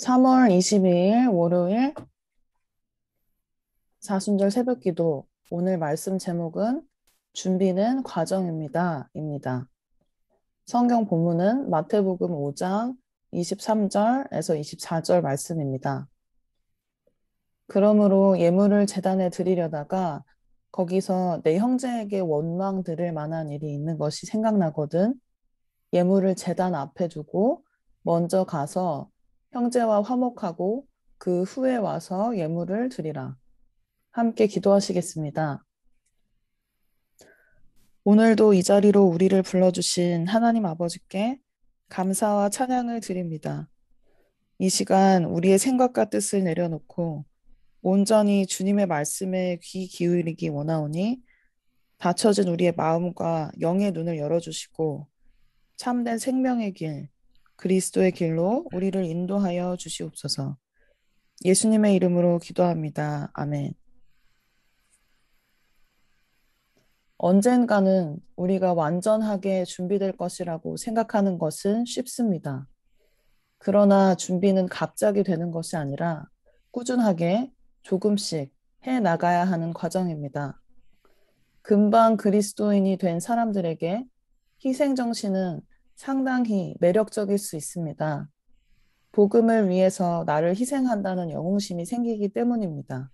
3월 22일 월요일 사순절 새벽기도. 오늘 말씀 제목은 준비는 과정입니다. 성경 본문은 마태복음 5장 23절에서 24절 말씀입니다. 그러므로 예물을 제단에 드리려다가 거기서 내 형제에게 원망 들을 만한 일이 있는 것이 생각나거든 예물을 제단 앞에 두고 먼저 가서 형제와 화목하고 그 후에 와서 예물을 드리라. 함께 기도하시겠습니다. 오늘도 이 자리로 우리를 불러주신 하나님 아버지께 감사와 찬양을 드립니다. 이 시간 우리의 생각과 뜻을 내려놓고 온전히 주님의 말씀에 귀 기울이기 원하오니 닫혀진 우리의 마음과 영의 눈을 열어주시고 참된 생명의 길, 그리스도의 길로 우리를 인도하여 주시옵소서. 예수님의 이름으로 기도합니다. 아멘. 언젠가는 우리가 완전하게 준비될 것이라고 생각하는 것은 쉽습니다. 그러나 준비는 갑자기 되는 것이 아니라 꾸준하게 조금씩 해 나가야 하는 과정입니다. 금방 그리스도인이 된 사람들에게 희생정신은 상당히 매력적일 수 있습니다. 복음을 위해서 나를 희생한다는 영웅심이 생기기 때문입니다.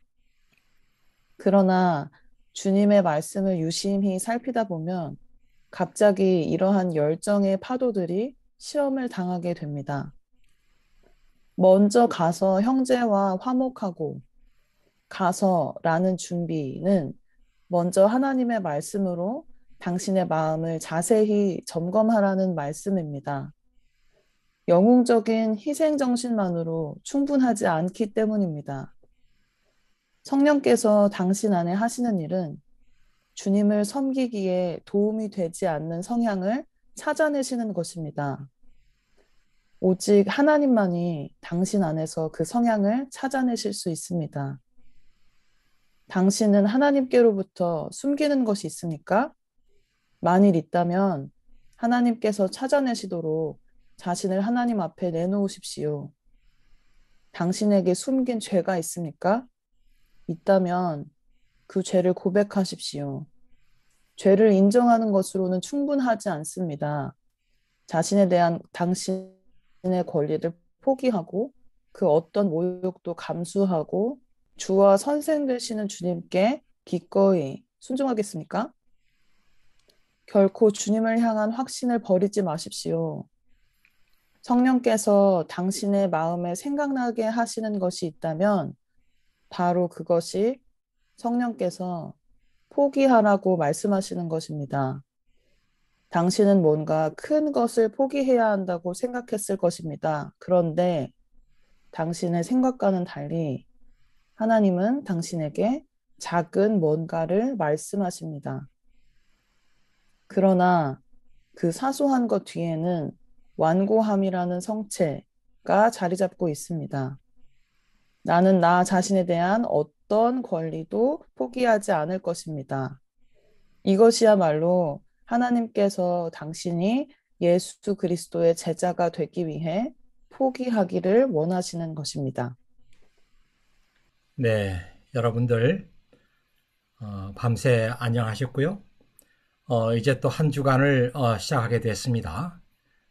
그러나 주님의 말씀을 유심히 살피다 보면 갑자기 이러한 열정의 파도들이 시험을 당하게 됩니다. 먼저 가서 형제와 화목하고 가서라는 준비는 먼저 하나님의 말씀으로 당신의 마음을 자세히 점검하라는 말씀입니다. 영웅적인 희생 정신만으로 충분하지 않기 때문입니다. 성령께서 당신 안에 하시는 일은 주님을 섬기기에 도움이 되지 않는 성향을 찾아내시는 것입니다. 오직 하나님만이 당신 안에서 그 성향을 찾아내실 수 있습니다. 당신은 하나님께로부터 숨기는 것이 있습니까? 만일 있다면 하나님께서 찾아내시도록 자신을 하나님 앞에 내놓으십시오. 당신에게 숨긴 죄가 있습니까? 있다면 그 죄를 고백하십시오. 죄를 인정하는 것으로는 충분하지 않습니다. 자신에 대한 당신의 권리를 포기하고 그 어떤 모욕도 감수하고 주와 선생 되시는 주님께 기꺼이 순종하겠습니까? 결코 주님을 향한 확신을 버리지 마십시오. 성령께서 당신의 마음에 생각나게 하시는 것이 있다면 바로 그것이 성령께서 포기하라고 말씀하시는 것입니다. 당신은 뭔가 큰 것을 포기해야 한다고 생각했을 것입니다. 그런데 당신의 생각과는 달리 하나님은 당신에게 작은 뭔가를 말씀하십니다. 그러나 그 사소한 것 뒤에는 완고함이라는 성체가 자리 잡고 있습니다. 나는 나 자신에 대한 어떤 권리도 포기하지 않을 것입니다. 이것이야말로 하나님께서 당신이 예수 그리스도의 제자가 되기 위해 포기하기를 원하시는 것입니다. 네, 여러분들 밤새 안녕하셨고요. 이제 또 한 주간을 시작하게 됐습니다.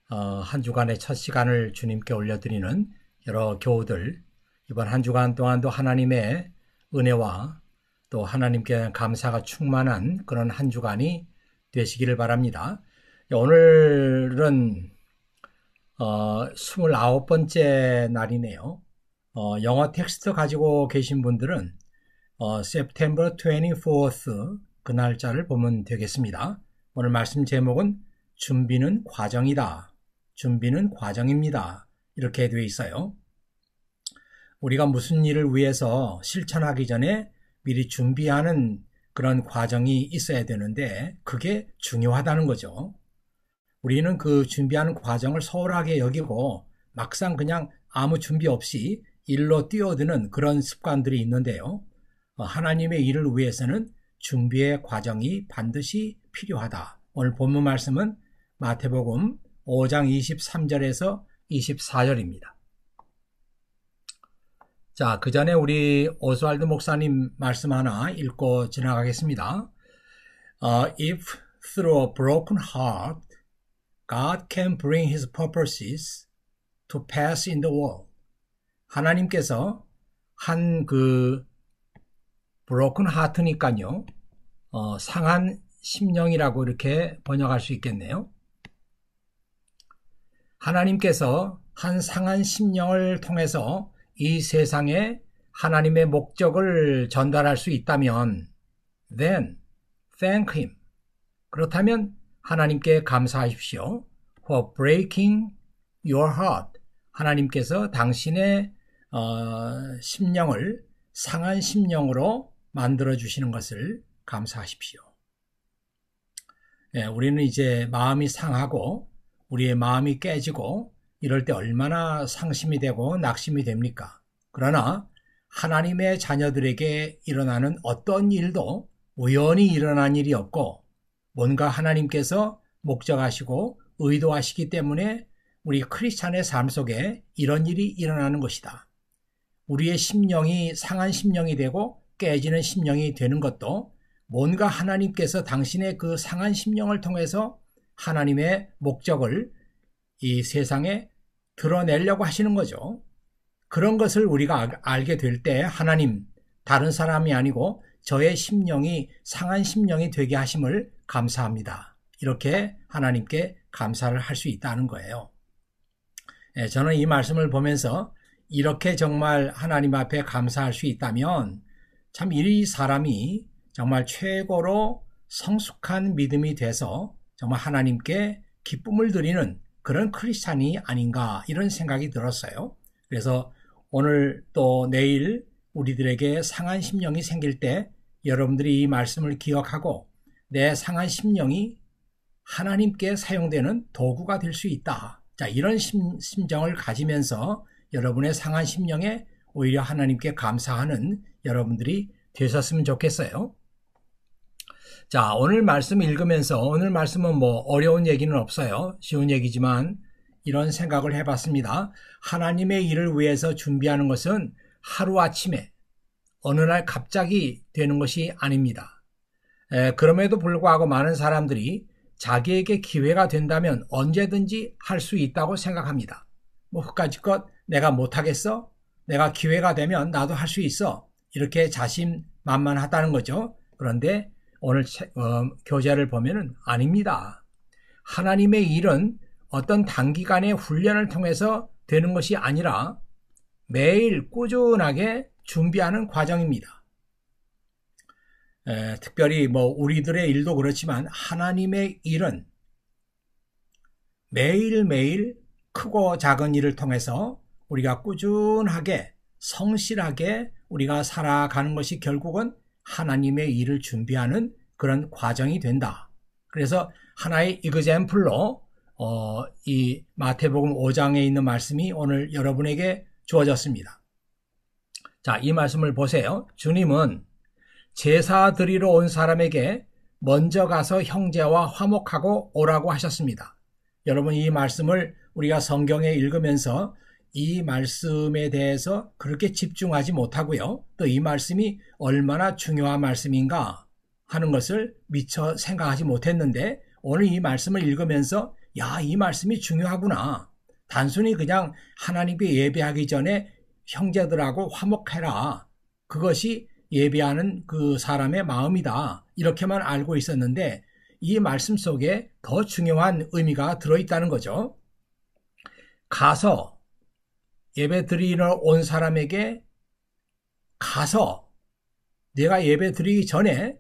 한 주간의 첫 시간을 주님께 올려드리는 여러 교우들, 이번 한 주간 동안도 하나님의 은혜와 또 하나님께 감사가 충만한 그런 한 주간이 되시기를 바랍니다. 오늘은 29번째 날이네요. 영어 텍스트 가지고 계신 분들은 September 24th 그 날짜를 보면 되겠습니다. 오늘 말씀 제목은 준비는 과정이다. 준비는 과정입니다. 이렇게 되어 있어요. 우리가 무슨 일을 위해서 실천하기 전에 미리 준비하는 그런 과정이 있어야 되는데 그게 중요하다는 거죠. 우리는 그 준비하는 과정을 소홀하게 여기고 막상 그냥 아무 준비 없이 일로 뛰어드는 그런 습관들이 있는데요. 하나님의 일을 위해서는 준비의 과정이 반드시 필요하다. 오늘 본문 말씀은 마태복음 5장 23절에서 24절입니다. 자, 그 전에 우리 오스왈드 목사님 말씀 하나 읽고 지나가겠습니다. If through a broken heart, God can bring His purposes to pass in the world. 하나님께서 한 그 broken heart니까요. 상한 심령이라고 이렇게 번역할 수 있겠네요. 하나님께서 한 상한 심령을 통해서 이 세상에 하나님의 목적을 전달할 수 있다면 then thank Him. 그렇다면 하나님께 감사하십시오. For breaking your heart. 하나님께서 당신의 심령을 상한 심령으로 만들어 주시는 것을 감사하십시오. 예, 우리는 이제 마음이 상하고 우리의 마음이 깨지고 이럴 때 얼마나 상심이 되고 낙심이 됩니까? 그러나 하나님의 자녀들에게 일어나는 어떤 일도 우연히 일어난 일이 없고 뭔가 하나님께서 목적하시고 의도하시기 때문에 우리 크리스찬의 삶 속에 이런 일이 일어나는 것이다. 우리의 심령이 상한 심령이 되고 깨지는 심령이 되는 것도 뭔가 하나님께서 당신의 그 상한 심령을 통해서 하나님의 목적을 이 세상에 드러내려고 하시는 거죠. 그런 것을 우리가 알게 될 때 하나님, 다른 사람이 아니고 저의 심령이 상한 심령이 되게 하심을 감사합니다. 이렇게 하나님께 감사를 할 수 있다는 거예요. 저는 이 말씀을 보면서 이렇게 정말 하나님 앞에 감사할 수 있다면 참 이 사람이 정말 최고로 성숙한 믿음이 돼서 정말 하나님께 기쁨을 드리는 그런 크리스찬이 아닌가 이런 생각이 들었어요. 그래서 오늘 또 내일 우리들에게 상한 심령이 생길 때 여러분들이 이 말씀을 기억하고 내 상한 심령이 하나님께 사용되는 도구가 될 수 있다. 자, 이런 심정을 가지면서 여러분의 상한 심령에 오히려 하나님께 감사하는 여러분들이 되셨으면 좋겠어요. 자, 오늘 말씀 읽으면서 오늘 말씀은 뭐 어려운 얘기는 없어요. 쉬운 얘기지만 이런 생각을 해봤습니다. 하나님의 일을 위해서 준비하는 것은 하루아침에 어느 날 갑자기 되는 것이 아닙니다. 그럼에도 불구하고 많은 사람들이 자기에게 기회가 된다면 언제든지 할 수 있다고 생각합니다. 뭐 그까짓 것 내가 못하겠어? 내가 기회가 되면 나도 할 수 있어. 이렇게 자신만만하다는 거죠. 그런데 오늘 교재를 보면은 아닙니다. 하나님의 일은 어떤 단기간의 훈련을 통해서 되는 것이 아니라 매일 꾸준하게 준비하는 과정입니다. 특별히 뭐 우리들의 일도 그렇지만 하나님의 일은 매일매일 크고 작은 일을 통해서 우리가 꾸준하게 성실하게 우리가 살아가는 것이 결국은 하나님의 일을 준비하는 그런 과정이 된다. 그래서 하나의 example로 이 마태복음 5장에 있는 말씀이 오늘 여러분에게 주어졌습니다. 자, 이 말씀을 보세요. 주님은 제사 드리러 온 사람에게 먼저 가서 형제와 화목하고 오라고 하셨습니다. 여러분, 이 말씀을 우리가 성경에 읽으면서 이 말씀에 대해서 그렇게 집중하지 못하고요. 또 이 말씀이 얼마나 중요한 말씀인가 하는 것을 미처 생각하지 못했는데 오늘 이 말씀을 읽으면서 야, 이 말씀이 중요하구나. 단순히 그냥 하나님께 예배하기 전에 형제들하고 화목해라. 그것이 예배하는 그 사람의 마음이다. 이렇게만 알고 있었는데 이 말씀 속에 더 중요한 의미가 들어있다는 거죠. 가서 예배 드리러 온 사람에게 가서 내가 예배 드리기 전에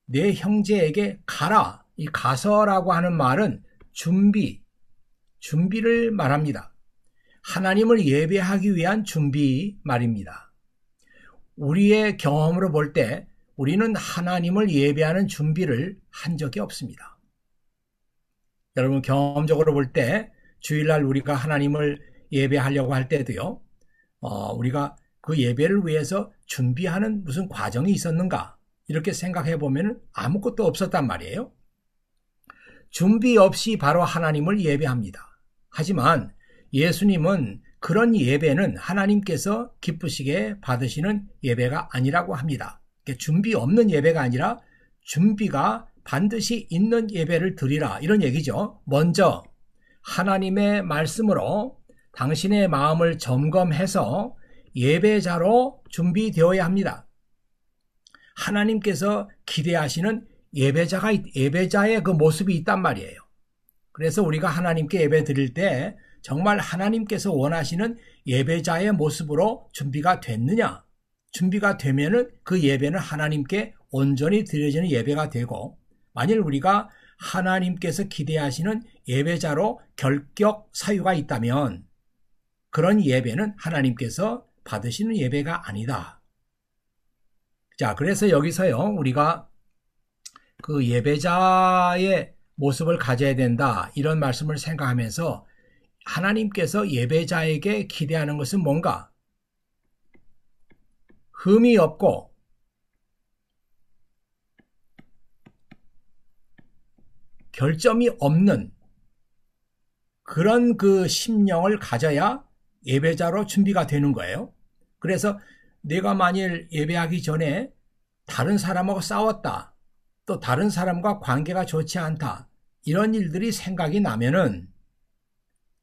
내 형제에게 가라. 이 가서라고 하는 말은 준비를 말합니다. 하나님을 예배하기 위한 준비 말입니다. 우리의 경험으로 볼 때 우리는 하나님을 예배하는 준비를 한 적이 없습니다. 여러분 경험적으로 볼 때 주일날 우리가 하나님을 예배하려고 할 때도요. 우리가 그 예배를 위해서 준비하는 무슨 과정이 있었는가 이렇게 생각해 보면 아무것도 없었단 말이에요. 준비 없이 바로 하나님을 예배합니다. 하지만 예수님은 그런 예배는 하나님께서 기쁘시게 받으시는 예배가 아니라고 합니다. 준비 없는 예배가 아니라 준비가 반드시 있는 예배를 드리라, 이런 얘기죠. 먼저 하나님의 말씀으로 당신의 마음을 점검해서 예배자로 준비되어야 합니다. 하나님께서 기대하시는 예배자의 그 모습이 있단 말이에요. 그래서 우리가 하나님께 예배 드릴 때 정말 하나님께서 원하시는 예배자의 모습으로 준비가 됐느냐? 준비가 되면은 그 예배는 하나님께 온전히 드려지는 예배가 되고, 만일 우리가 하나님께서 기대하시는 예배자로 결격 사유가 있다면 그런 예배는 하나님께서 받으시는 예배가 아니다. 자, 그래서 여기서요, 우리가 그 예배자의 모습을 가져야 된다, 이런 말씀을 생각하면서 하나님께서 예배자에게 기대하는 것은 뭔가? 흠이 없고 결점이 없는 그런 그 심령을 가져야 예배자로 준비가 되는 거예요. 그래서 내가 만일 예배하기 전에 다른 사람하고 싸웠다, 또 다른 사람과 관계가 좋지 않다, 이런 일들이 생각이 나면은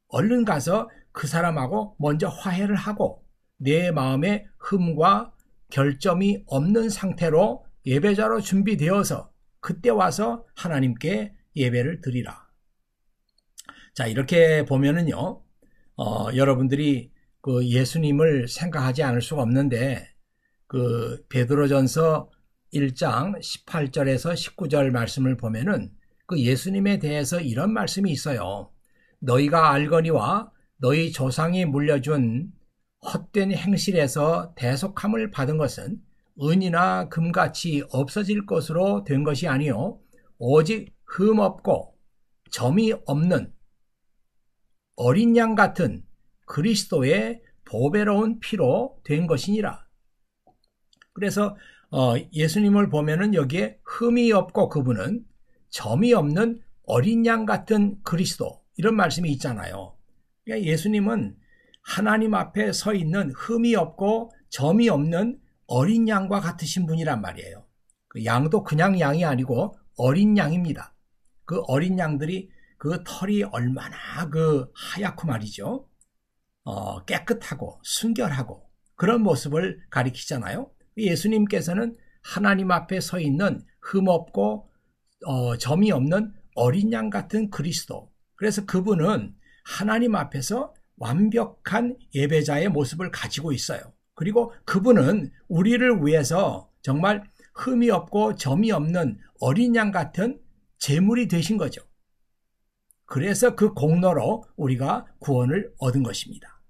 얼른 가서 그 사람하고 먼저 화해를 하고 내 마음에 흠과 결점이 없는 상태로 예배자로 준비되어서 그때 와서 하나님께 예배를 드리라. 자, 이렇게 보면은요, 여러분들이 그 예수님을 생각하지 않을 수가 없는데, 그 베드로전서 1장 18절에서 19절 말씀을 보면은 그 예수님에 대해서 이런 말씀이 있어요. 너희가 알거니와 너희 조상이 물려준 헛된 행실에서 대속함을 받은 것은 은이나 금같이 없어질 것으로 된 것이 아니요 오직 흠없고 점이 없는 어린 양 같은 그리스도의 보배로운 피로 된 것이니라. 그래서 예수님을 보면은 여기에 흠이 없고 그분은 점이 없는 어린 양 같은 그리스도, 이런 말씀이 있잖아요. 그러니까 예수님은 하나님 앞에 서 있는 흠이 없고 점이 없는 어린 양과 같으신 분이란 말이에요. 그 양도 그냥 양이 아니고 어린 양입니다. 그 어린 양들이 그 털이 얼마나 그 하얗고 말이죠. 깨끗하고 순결하고 그런 모습을 가리키잖아요. 예수님께서는 하나님 앞에 서 있는 흠없고 점이 없는 어린 양 같은 그리스도. 그래서 그분은 하나님 앞에서 완벽한 예배자의 모습을 가지고 있어요. 그리고 그분은 우리를 위해서 정말 흠이 없고 점이 없는 어린 양 같은 제물이 되신 거죠. 그래서 그 공로로 우리가 구원을 얻은 것입니다.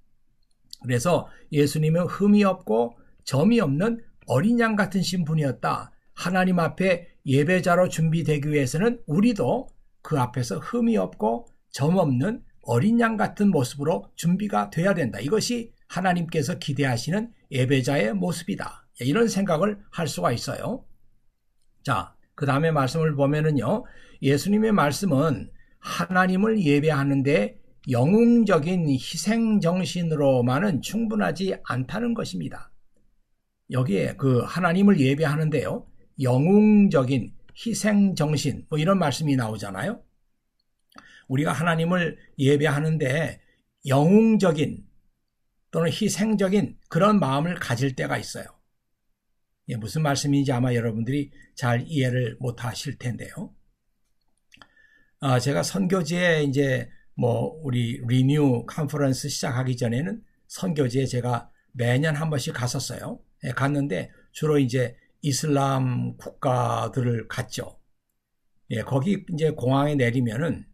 그래서 예수님은 흠이 없고 점이 없는 어린 양 같은 신분이었다. 하나님 앞에 예배자로 준비되기 위해서는 우리도 그 앞에서 흠이 없고 점 없는 어린 양 같은 모습으로 준비가 돼야 된다. 이것이 하나님께서 기대하시는 예배자의 모습이다. 이런 생각을 할 수가 있어요. 자, 그 다음에 말씀을 보면은요, 예수님의 말씀은 하나님을 예배하는데 영웅적인 희생정신으로만은 충분하지 않다는 것입니다. 여기에 그 하나님을 예배하는데요, 영웅적인 희생정신, 뭐 이런 말씀이 나오잖아요. 우리가 하나님을 예배하는데 영웅적인 또는 희생적인 그런 마음을 가질 때가 있어요. 무슨 말씀인지 아마 여러분들이 잘 이해를 못 하실 텐데요. 제가 선교지에 이제 우리 리뉴 컨퍼런스 시작하기 전에는 선교지에 제가 매년 한 번씩 갔었어요. 갔는데 주로 이제 이슬람 국가들을 갔죠. 거기 이제 공항에 내리면은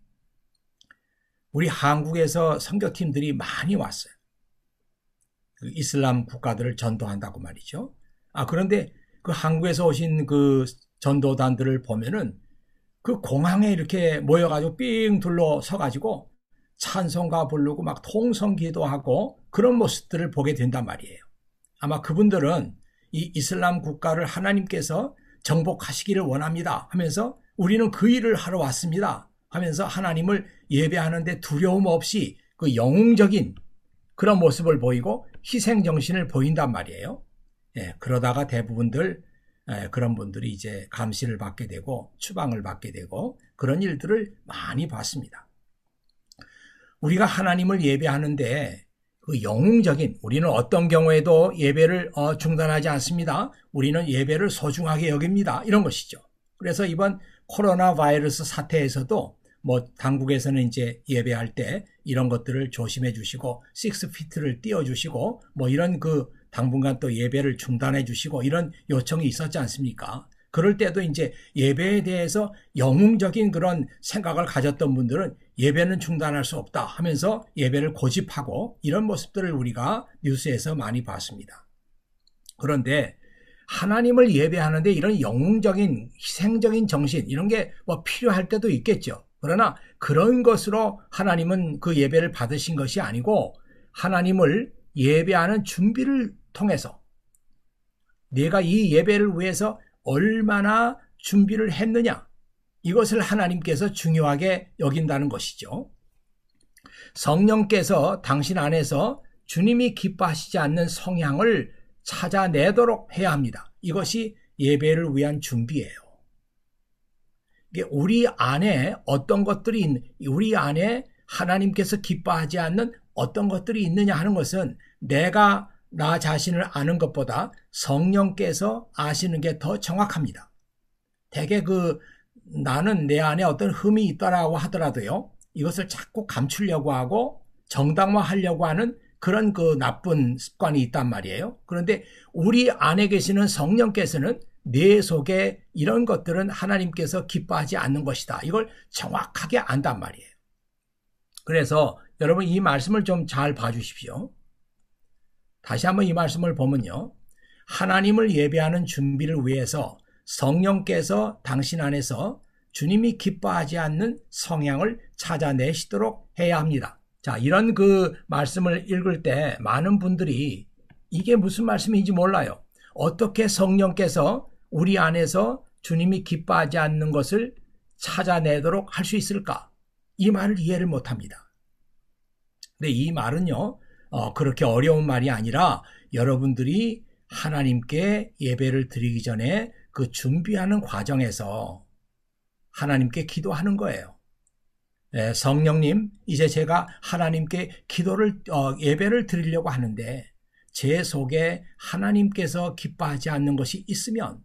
우리 한국에서 선교팀들이 많이 왔어요. 그 이슬람 국가들을 전도한다고 말이죠. 그런데 그 한국에서 오신 그 전도단들을 보면은 그 공항에 이렇게 모여가지고 삥 둘러서가지고 찬송가 부르고 막 통성기도 하고 그런 모습들을 보게 된단 말이에요. 아마 그분들은 이 이슬람 국가를 하나님께서 정복하시기를 원합니다 하면서 우리는 그 일을 하러 왔습니다 하면서 하나님을 예배하는데 두려움 없이 그 영웅적인 그런 모습을 보이고 희생정신을 보인단 말이에요. 예, 그러다가 대부분들 그런 분들이 이제 감시를 받게 되고 추방을 받게 되고 그런 일들을 많이 봤습니다. 우리가 하나님을 예배하는데 그 영웅적인 우리는 어떤 경우에도 예배를 중단하지 않습니다. 우리는 예배를 소중하게 여깁니다. 이런 것이죠. 그래서 이번 코로나 바이러스 사태에서도 뭐 당국에서는 이제 예배할 때 이런 것들을 조심해 주시고 6피트를 띄워 주시고 뭐 이런 그 당분간 또 예배를 중단해 주시고 이런 요청이 있었지 않습니까? 그럴 때도 이제 예배에 대해서 영웅적인 그런 생각을 가졌던 분들은 예배는 중단할 수 없다 하면서 예배를 고집하고 이런 모습들을 우리가 뉴스에서 많이 봤습니다. 그런데 하나님을 예배하는데 이런 영웅적인 희생적인 정신 이런 게 뭐 필요할 때도 있겠죠. 그러나 그런 것으로 하나님은 그 예배를 받으신 것이 아니고 하나님을 예배하는 준비를 통해서 내가 이 예배를 위해서 얼마나 준비를 했느냐 이것을 하나님께서 중요하게 여긴다는 것이죠. 성령께서 당신 안에서 주님이 기뻐하시지 않는 성향을 찾아내도록 해야 합니다. 이것이 예배를 위한 준비예요. 이게 우리 안에 어떤 것들이 우리 안에 하나님께서 기뻐하지 않는 어떤 것들이 있느냐 하는 것은 내가 나 자신을 아는 것보다 성령께서 아시는 게 더 정확합니다. 대개 나는 내 안에 어떤 흠이 있다라고 하더라도요, 이것을 자꾸 감추려고 하고 정당화하려고 하는 그런 그 나쁜 습관이 있단 말이에요. 그런데 우리 안에 계시는 성령께서는 내 속에 이런 것들은 하나님께서 기뻐하지 않는 것이다. 이걸 정확하게 안단 말이에요. 그래서 여러분 이 말씀을 좀 잘 봐주십시오. 다시 한번 이 말씀을 보면요. 하나님을 예배하는 준비를 위해서 성령께서 당신 안에서 주님이 기뻐하지 않는 성향을 찾아내시도록 해야 합니다. 자, 이런 그 말씀을 읽을 때 많은 분들이 이게 무슨 말씀인지 몰라요. 어떻게 성령께서 우리 안에서 주님이 기뻐하지 않는 것을 찾아내도록 할 수 있을까? 이 말을 이해를 못합니다. 근데 이 말은요, 그렇게 어려운 말이 아니라 여러분들이 하나님께 예배를 드리기 전에 그 준비하는 과정에서 하나님께 기도하는 거예요. 네, 성령님, 이제 제가 하나님께 예배를 드리려고 하는데 제 속에 하나님께서 기뻐하지 않는 것이 있으면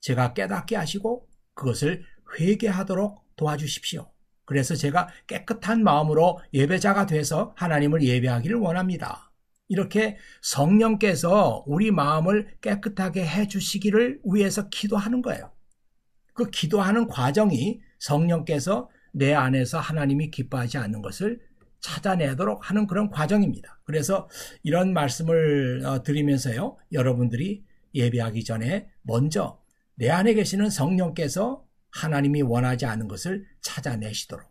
제가 깨닫게 하시고 그것을 회개하도록 도와주십시오. 그래서 제가 깨끗한 마음으로 예배자가 돼서 하나님을 예배하기를 원합니다. 이렇게 성령께서 우리 마음을 깨끗하게 해주시기를 위해서 기도하는 거예요. 그 기도하는 과정이 성령께서 내 안에서 하나님이 기뻐하지 않는 것을 찾아내도록 하는 그런 과정입니다. 그래서 이런 말씀을 드리면서요, 여러분들이 예배하기 전에 먼저 내 안에 계시는 성령께서 하나님이 원하지 않는 것을 찾아내시도록.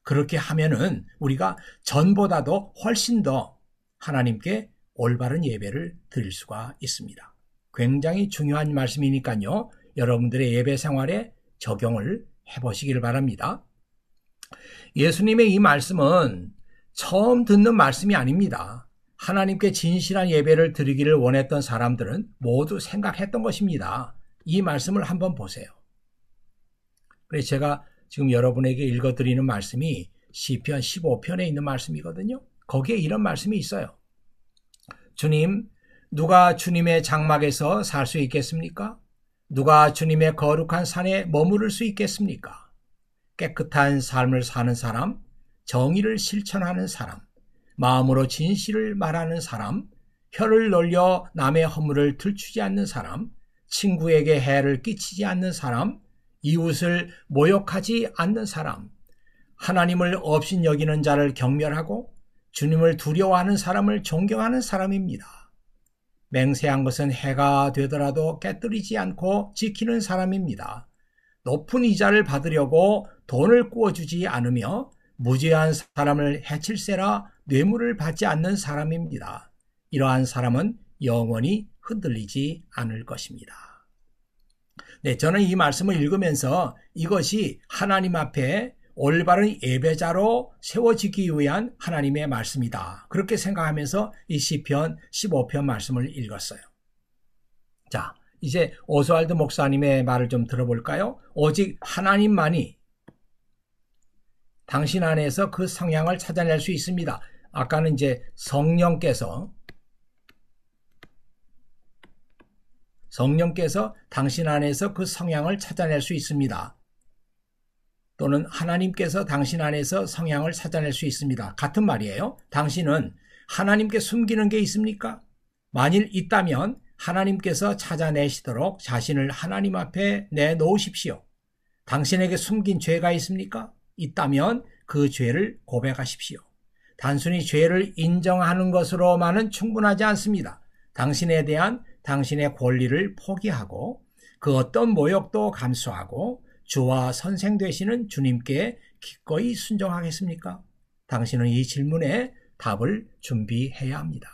그렇게 하면은 우리가 전보다도 훨씬 더 하나님께 올바른 예배를 드릴 수가 있습니다. 굉장히 중요한 말씀이니까요. 여러분들의 예배 생활에 적용을 해보시길 바랍니다. 예수님의 이 말씀은 처음 듣는 말씀이 아닙니다. 하나님께 진실한 예배를 드리기를 원했던 사람들은 모두 생각했던 것입니다. 이 말씀을 한번 보세요. 그래서 제가 지금 여러분에게 읽어드리는 말씀이 시편 15편에 있는 말씀이거든요. 거기에 이런 말씀이 있어요. 주님, 누가 주님의 장막에서 살 수 있겠습니까? 누가 주님의 거룩한 산에 머무를 수 있겠습니까? 깨끗한 삶을 사는 사람, 정의를 실천하는 사람, 마음으로 진실을 말하는 사람, 혀를 놀려 남의 허물을 들추지 않는 사람, 친구에게 해를 끼치지 않는 사람, 이웃을 모욕하지 않는 사람, 하나님을 업신여기는 자를 경멸하고 주님을 두려워하는 사람을 존경하는 사람입니다. 맹세한 것은 해가 되더라도 깨뜨리지 않고 지키는 사람입니다. 높은 이자를 받으려고 돈을 꾸어주지 않으며 무죄한 사람을 해칠세라 뇌물을 받지 않는 사람입니다. 이러한 사람은 영원히 흔들리지 않을 것입니다. 네, 저는 이 말씀을 읽으면서 이것이 하나님 앞에 올바른 예배자로 세워지기 위한 하나님의 말씀이다. 그렇게 생각하면서 이 시편 15편 말씀을 읽었어요. 자, 이제 오스왈드 목사님의 말을 좀 들어볼까요? 오직 하나님만이 당신 안에서 그 성향을 찾아낼 수 있습니다. 아까는 이제 성령께서 당신 안에서 그 성향을 찾아낼 수 있습니다. 또는 하나님께서 당신 안에서 성향을 찾아낼 수 있습니다. 같은 말이에요. 당신은 하나님께 숨기는 게 있습니까? 만일 있다면 하나님께서 찾아내시도록 자신을 하나님 앞에 내놓으십시오. 당신에게 숨긴 죄가 있습니까? 있다면 그 죄를 고백하십시오. 단순히 죄를 인정하는 것으로만은 충분하지 않습니다. 당신에 대한 당신의 권리를 포기하고 그 어떤 모욕도 감수하고 주와 선생 되시는 주님께 기꺼이 순종하겠습니까? 당신은 이 질문에 답을 준비해야 합니다.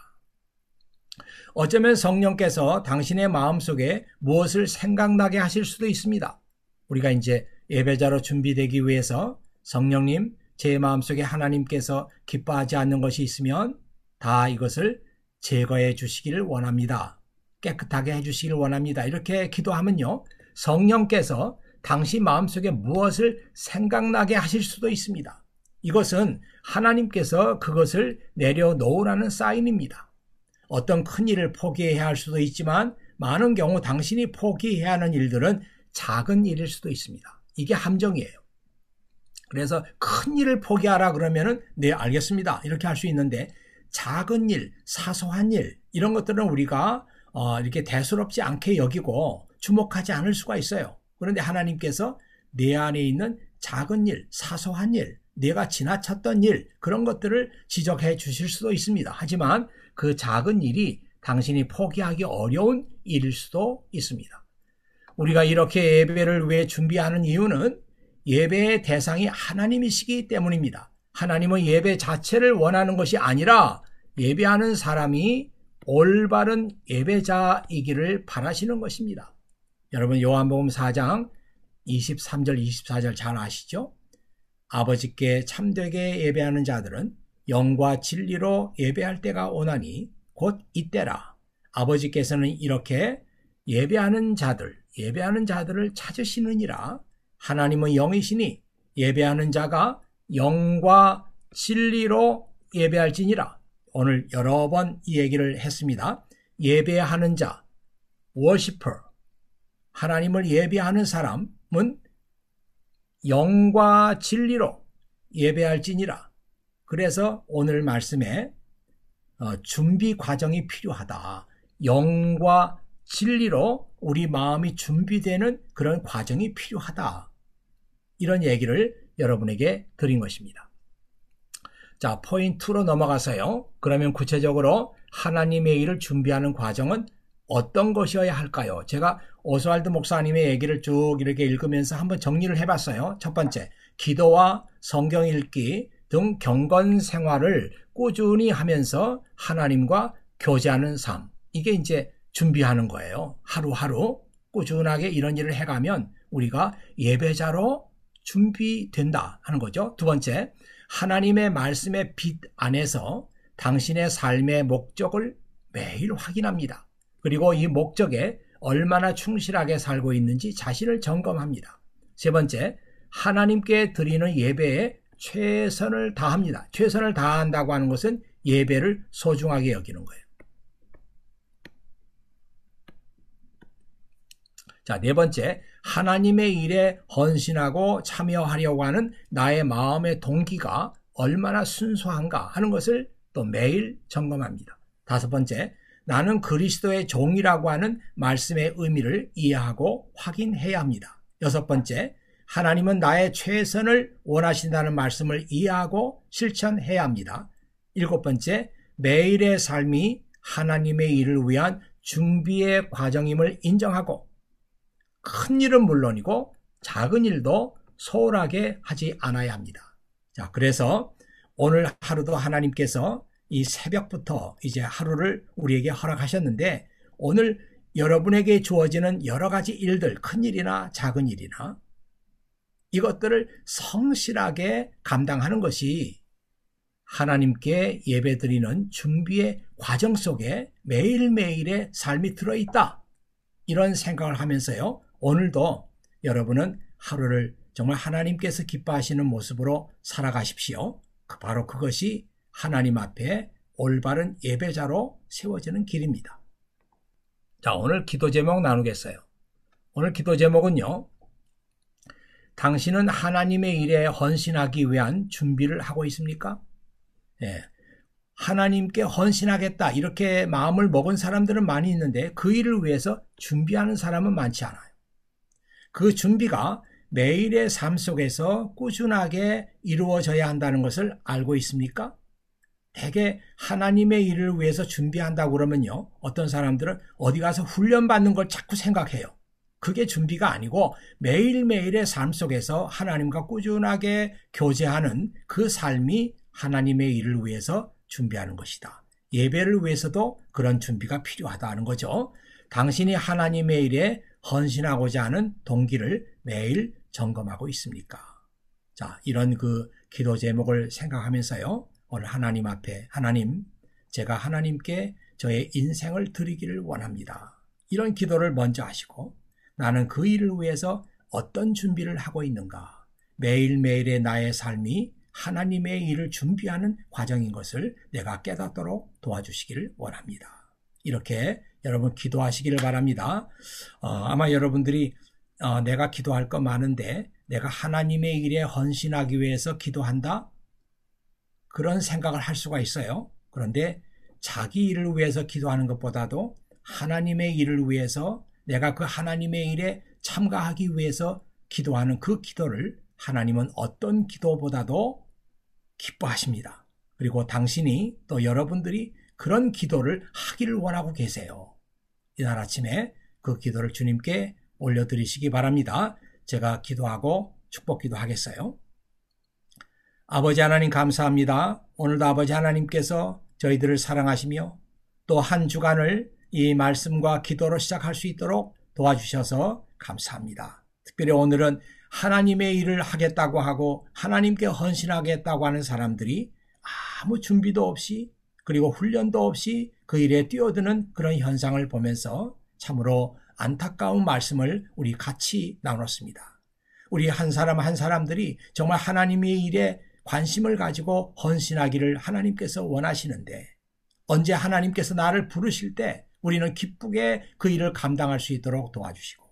어쩌면 성령께서 당신의 마음속에 무엇을 생각나게 하실 수도 있습니다. 우리가 이제 예배자로 준비되기 위해서 성령님, 제 마음속에 하나님께서 기뻐하지 않는 것이 있으면 다 이것을 제거해 주시기를 원합니다. 깨끗하게 해주시기를 원합니다. 이렇게 기도하면요, 성령께서 당신 마음속에 무엇을 생각나게 하실 수도 있습니다. 이것은 하나님께서 그것을 내려놓으라는 사인입니다. 어떤 큰 일을 포기해야 할 수도 있지만 많은 경우 당신이 포기해야 하는 일들은 작은 일일 수도 있습니다. 이게 함정이에요. 그래서 큰 일을 포기하라 그러면은 네, 알겠습니다. 이렇게 할 수 있는데 작은 일, 사소한 일 이런 것들은 우리가 이렇게 대수롭지 않게 여기고 주목하지 않을 수가 있어요. 그런데 하나님께서 내 안에 있는 작은 일, 사소한 일, 내가 지나쳤던 일 그런 것들을 지적해 주실 수도 있습니다. 하지만 그 작은 일이 당신이 포기하기 어려운 일일 수도 있습니다. 우리가 이렇게 예배를 왜 준비하는 이유는 예배의 대상이 하나님이시기 때문입니다. 하나님은 예배 자체를 원하는 것이 아니라 예배하는 사람이 올바른 예배자이기를 바라시는 것입니다. 여러분 요한복음 4장 23절 24절 잘 아시죠? 아버지께 참되게 예배하는 자들은 영과 진리로 예배할 때가 오나니 곧 이때라. 아버지께서는 이렇게 예배하는 자들을 찾으시느니라. 하나님은 영이시니 예배하는 자가 영과 진리로 예배할지니라. 오늘 여러 번 이 얘기를 했습니다. 예배하는 자, worshiper, 하나님을 예배하는 사람은 영과 진리로 예배할지니라. 그래서 오늘 말씀에 준비 과정이 필요하다. 영과 진리로 우리 마음이 준비되는 그런 과정이 필요하다. 이런 얘기를 여러분에게 드린 것입니다. 자, 포인트 2로 넘어가서요. 그러면 구체적으로 하나님의 일을 준비하는 과정은 어떤 것이어야 할까요? 제가 오스왈드 목사님의 얘기를 쭉 이렇게 읽으면서 한번 정리를 해봤어요. 첫 번째, 기도와 성경 읽기 등 경건 생활을 꾸준히 하면서 하나님과 교제하는 삶. 이게 이제 준비하는 거예요. 하루하루 꾸준하게 이런 일을 해가면 우리가 예배자로 준비된다 하는 거죠. 두 번째, 하나님의 말씀의 빛 안에서 당신의 삶의 목적을 매일 확인합니다. 그리고 이 목적에 얼마나 충실하게 살고 있는지 자신을 점검합니다. 세 번째, 하나님께 드리는 예배에 최선을 다합니다. 최선을 다한다고 하는 것은 예배를 소중하게 여기는 거예요. 자, 네 번째, 하나님의 일에 헌신하고 참여하려고 하는 나의 마음의 동기가 얼마나 순수한가 하는 것을 또 매일 점검합니다. 다섯 번째, 나는 그리스도의 종이라고 하는 말씀의 의미를 이해하고 확인해야 합니다. 여섯 번째, 하나님은 나의 최선을 원하신다는 말씀을 이해하고 실천해야 합니다. 일곱 번째, 매일의 삶이 하나님의 일을 위한 준비의 과정임을 인정하고 큰 일은 물론이고 작은 일도 소홀하게 하지 않아야 합니다. 자, 그래서 오늘 하루도 하나님께서 이 새벽부터 이제 하루를 우리에게 허락하셨는데 오늘 여러분에게 주어지는 여러 가지 일들, 큰 일이나 작은 일이나 이것들을 성실하게 감당하는 것이 하나님께 예배드리는 준비의 과정 속에 매일매일의 삶이 들어있다. 이런 생각을 하면서요. 오늘도 여러분은 하루를 정말 하나님께서 기뻐하시는 모습으로 살아가십시오. 바로 그것이 하나님 앞에 올바른 예배자로 세워지는 길입니다. 자, 오늘 기도 제목 나누겠어요. 오늘 기도 제목은요. 당신은 하나님의 일에 헌신하기 위한 준비를 하고 있습니까? 예, 하나님께 헌신하겠다 이렇게 마음을 먹은 사람들은 많이 있는데 그 일을 위해서 준비하는 사람은 많지 않아요. 그 준비가 매일의 삶 속에서 꾸준하게 이루어져야 한다는 것을 알고 있습니까? 대개 하나님의 일을 위해서 준비한다고 그러면요. 어떤 사람들은 어디 가서 훈련받는 걸 자꾸 생각해요. 그게 준비가 아니고 매일매일의 삶 속에서 하나님과 꾸준하게 교제하는 그 삶이 하나님의 일을 위해서 준비하는 것이다. 예배를 위해서도 그런 준비가 필요하다는 거죠. 당신이 하나님의 일에 헌신하고자 하는 동기를 매일 점검하고 있습니까? 자, 이런 그 기도 제목을 생각하면서요. 오늘 하나님 앞에 하나님, 제가 하나님께 저의 인생을 드리기를 원합니다. 이런 기도를 먼저 하시고 나는 그 일을 위해서 어떤 준비를 하고 있는가? 매일매일의 나의 삶이 하나님의 일을 준비하는 과정인 것을 내가 깨닫도록 도와주시기를 원합니다. 이렇게 여러분 기도하시기를 바랍니다. 아마 여러분들이 내가 기도할 거 많은데 내가 하나님의 일에 헌신하기 위해서 기도한다? 그런 생각을 할 수가 있어요. 그런데 자기 일을 위해서 기도하는 것보다도 하나님의 일을 위해서 내가 그 하나님의 일에 참가하기 위해서 기도하는 그 기도를 하나님은 어떤 기도보다도 기뻐하십니다. 그리고 당신이 또 여러분들이 그런 기도를 하기를 원하고 계세요. 이날 아침에 그 기도를 주님께 올려드리시기 바랍니다. 제가 기도하고 축복기도 하겠어요. 아버지 하나님 감사합니다. 오늘도 아버지 하나님께서 저희들을 사랑하시며 또 한 주간을 이 말씀과 기도로 시작할 수 있도록 도와주셔서 감사합니다. 특별히 오늘은 하나님의 일을 하겠다고 하고 하나님께 헌신하겠다고 하는 사람들이 아무 준비도 없이 그리고 훈련도 없이 그 일에 뛰어드는 그런 현상을 보면서 참으로 안타까운 말씀을 우리 같이 나눴습니다. 우리 한 사람 한 사람들이 정말 하나님의 일에 관심을 가지고 헌신하기를 하나님께서 원하시는데 언제 하나님께서 나를 부르실 때 우리는 기쁘게 그 일을 감당할 수 있도록 도와주시고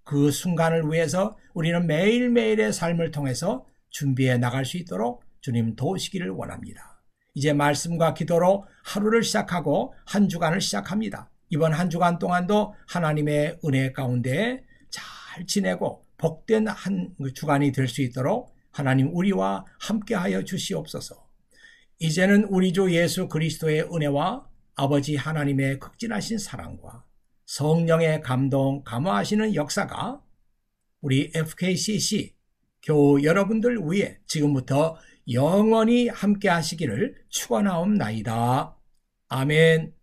그 순간을 위해서 우리는 매일매일의 삶을 통해서 준비해 나갈 수 있도록 주님 도우시기를 원합니다. 이제 말씀과 기도로 하루를 시작하고 한 주간을 시작합니다. 이번 한 주간 동안도 하나님의 은혜 가운데 잘 지내고 복된 한 주간이 될 수 있도록 하나님 우리와 함께하여 주시옵소서. 이제는 우리 주 예수 그리스도의 은혜와 아버지 하나님의 극진하신 사랑과 성령의 감동, 감화하시는 역사가 우리 FKCC 교우 여러분들 위해 지금부터 영원히 함께 하시기를 축원하옵나이다. 아멘.